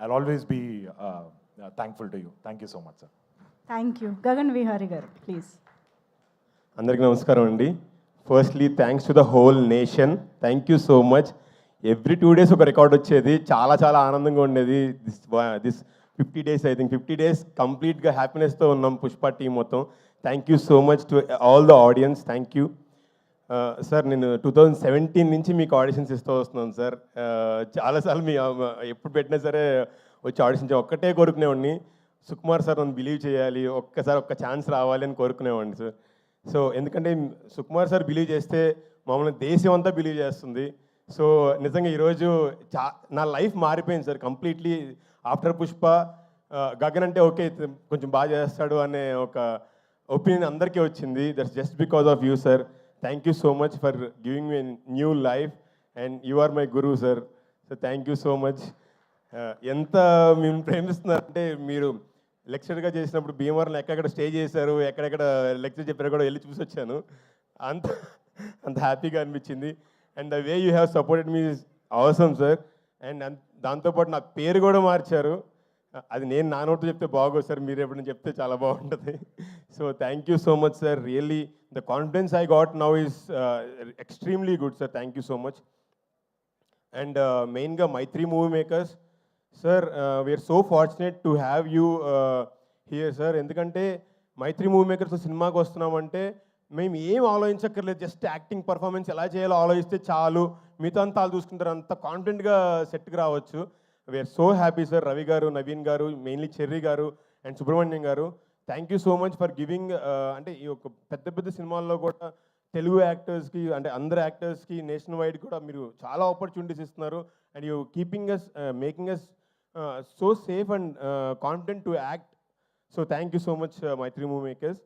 I'll always be thankful to you. Thank you so much, sir. Thank you. Gagan Vihari గారు please. అందరికీ నమస్కారం అండి. Firstly thanks to the whole nation. Thank you so much. Every 2 days ఒక record వచ్చేది, చాలా చాలా ఆనందంగా ఉండేది. This 50 days, I think 50 days కంప్లీట్గా హ్యాపీనెస్తో ఉన్నాం పుష్ప టీం మొత్తం. Thank you so much to all the audience. Thank you sir. నేను 2017 నుంచి మీకు ఆడిషన్స్ ఇస్తూ వస్తున్నాను సార్. చాలాసార్లు మీ ఎప్పుడు పెట్టినా సరే వచ్చి ఆడిషన్ ఒక్కటే కోరుకునేవాడిని, సుకుమార్ సార్ నన్ను బిలీవ్ చేయాలి, ఒక్క ఛాన్స్ రావాలి అని కోరుకునేవాడిని సార్. సో ఎందుకంటే సుకుమార్ సార్ బిలీవ్ చేస్తే మమ్మల్ని దేశం అంతా బిలీవ్ చేస్తుంది. సో నిజంగా ఈరోజు నా లైఫ్ మారిపోయింది sir completely. After Pushpa Gagan అంటే ఓకే కొంచెం బాగా చేస్తాడు అనే ఒక ఒపీనియన్ అందరికీ వచ్చింది. That's just because of you sir. Thank you so much for giving me new life and you are my guru sir. So thank you so much. ఎంత మేము ప్రేమిస్తున్నారంటే, మీరు లెక్చర్గా చేసినప్పుడు భీమవరంలో ఎక్కడెక్కడ స్టే చేశారు, ఎక్కడెక్కడ లెక్చర్ చెప్పారు కూడా వెళ్ళి చూసి వచ్చాను. అంత అంత హ్యాపీగా అనిపించింది. And the way you have supported me అవసరం సార్. అండ్ దాంతోపాటు నా పేరు కూడా మార్చారు. అది నేను నా నోటు చెప్తే బాగోదు సార్, మీరు ఎప్పుడైనా చెప్తే చాలా బాగుంటుంది. So thank you so much sir. Really the confidence I got now is extremely good sir. Thank you so much. And మెయిన్గా Mythri movie makers sir, we are so fortunate to have you here sir. ఎందుకంటే Mythri movie makers సినిమాకి వస్తున్నామంటే మేము ఏం ఆలోచించక్కర్లేదు, just acting performance ఎలా చేయాలో ఆలోచిస్తే చాలు, మిగతా అంతా వాళ్ళు చూసుకుంటారు, అంత కాన్ఫిడెంట్గా సెట్కి రావచ్చు. We are so happy sir. Ravi garu, Naveen garu, mainly Cherry garu and Subrahmanyam garu, thank you so much for giving. అంటే ఈ ఒక పెద్ద పెద్ద సినిమాల్లో కూడా తెలుగు యాక్టర్స్కి అంటే అందరు యాక్టర్స్కి నేషనల్ వైడ్ కూడా మీరు చాలా ఆపర్చునిటీస్ ఇస్తున్నారు. And you keeping us making us so safe and confident to act. So thank you so much Mythri movie makers.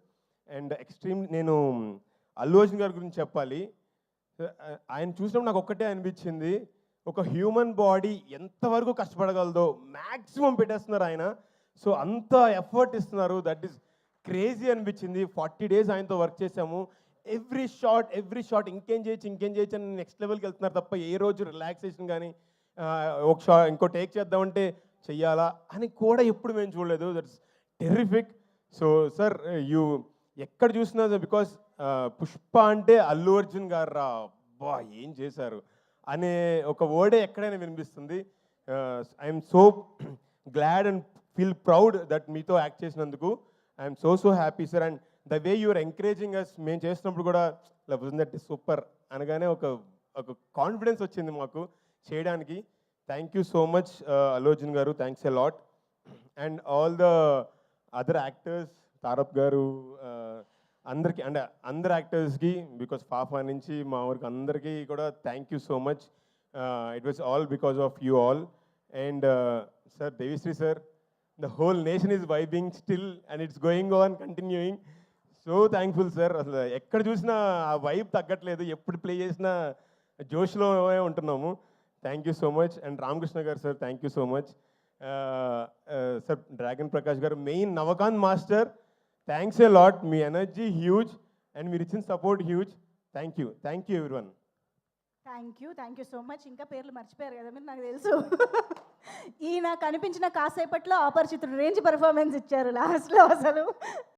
And extreme నేను అల్లు అర్జున్ గారి గురించి చెప్పాలి. ఆయన చూసినప్పుడు నాకు ఒక్కటే అనిపించింది, ఒక హ్యూమన్ బాడీ ఎంతవరకు కష్టపడగలదో మ్యాక్సిమం పెట్టేస్తున్నారు ఆయన. సో అంత ఎఫర్ట్ ఇస్తున్నారు, దట్ ఈస్ క్రేజీ అనిపించింది. 40 days ఆయనతో వర్క్ చేసాము. ఎవ్రీ షాట్ ఇంకేం చేయొచ్చు అని నెక్స్ట్ లెవెల్కి వెళ్తున్నారు తప్ప ఏ రోజు రిలాక్సేషన్ కానీ ఒక ఇంకో టేక్ చేద్దామంటే చెయ్యాలా అని కూడా ఎప్పుడు మేము చూడలేదు. That's terrific. So sir you ఎక్కడ చూసినా బికాస్ పుష్ప అంటే అల్లు అర్జున్ గారు రా బా ఏం చేశారు అనే ఒక వర్డే ఎక్కడైనా వినిపిస్తుంది. I'm so glad and feel proud that మీతో యాక్ట్ చేసినందుకు. I'm so happy sir. And the way you are encouraging us, మేము చేసినప్పుడు కూడా దట్ ఈస్ సూపర్ అనగానే ఒక కాన్ఫిడెన్స్ వచ్చింది మాకు చేయడానికి. Thank you so much Allu Arjun garu, thanks a lot. And all the other actors, తారప్ గారు, అందరికీ అంటే అందరు యాక్టర్స్కి, బికాస్ పాప నుంచి మా వరకు అందరికీ కూడా thank you so much. It was all because of you all. And sir Devi Sri sir, the whole nation is vibing still and it's going on continuing. So thankful sir. అసలు ఎక్కడ చూసినా ఆ వైబ్ తగ్గట్లేదు, ఎప్పుడు ప్లే చేసినా జోష్లో ఉంటున్నాము. Thank you so much. And Ramakrishna garu sir, thank you so much. Sir dragon Prakash garu, main Navakanth master, thanks a lot. మీ ఎనర్జీ హ్యూజ్ అండ్ మీరు ఇచ్చిన support huge. Thank you everyone. Thank you so much. ఇంకా పేర్లు మర్చిపోయారు కదా మీరు, నాకు తెలుసు. ఈయన కనిపించిన కాసేపట్లో అపరిచితుడు రేంజ్ పర్ఫార్మెన్స్ ఇచ్చారు లాస్ట్లో అసలు.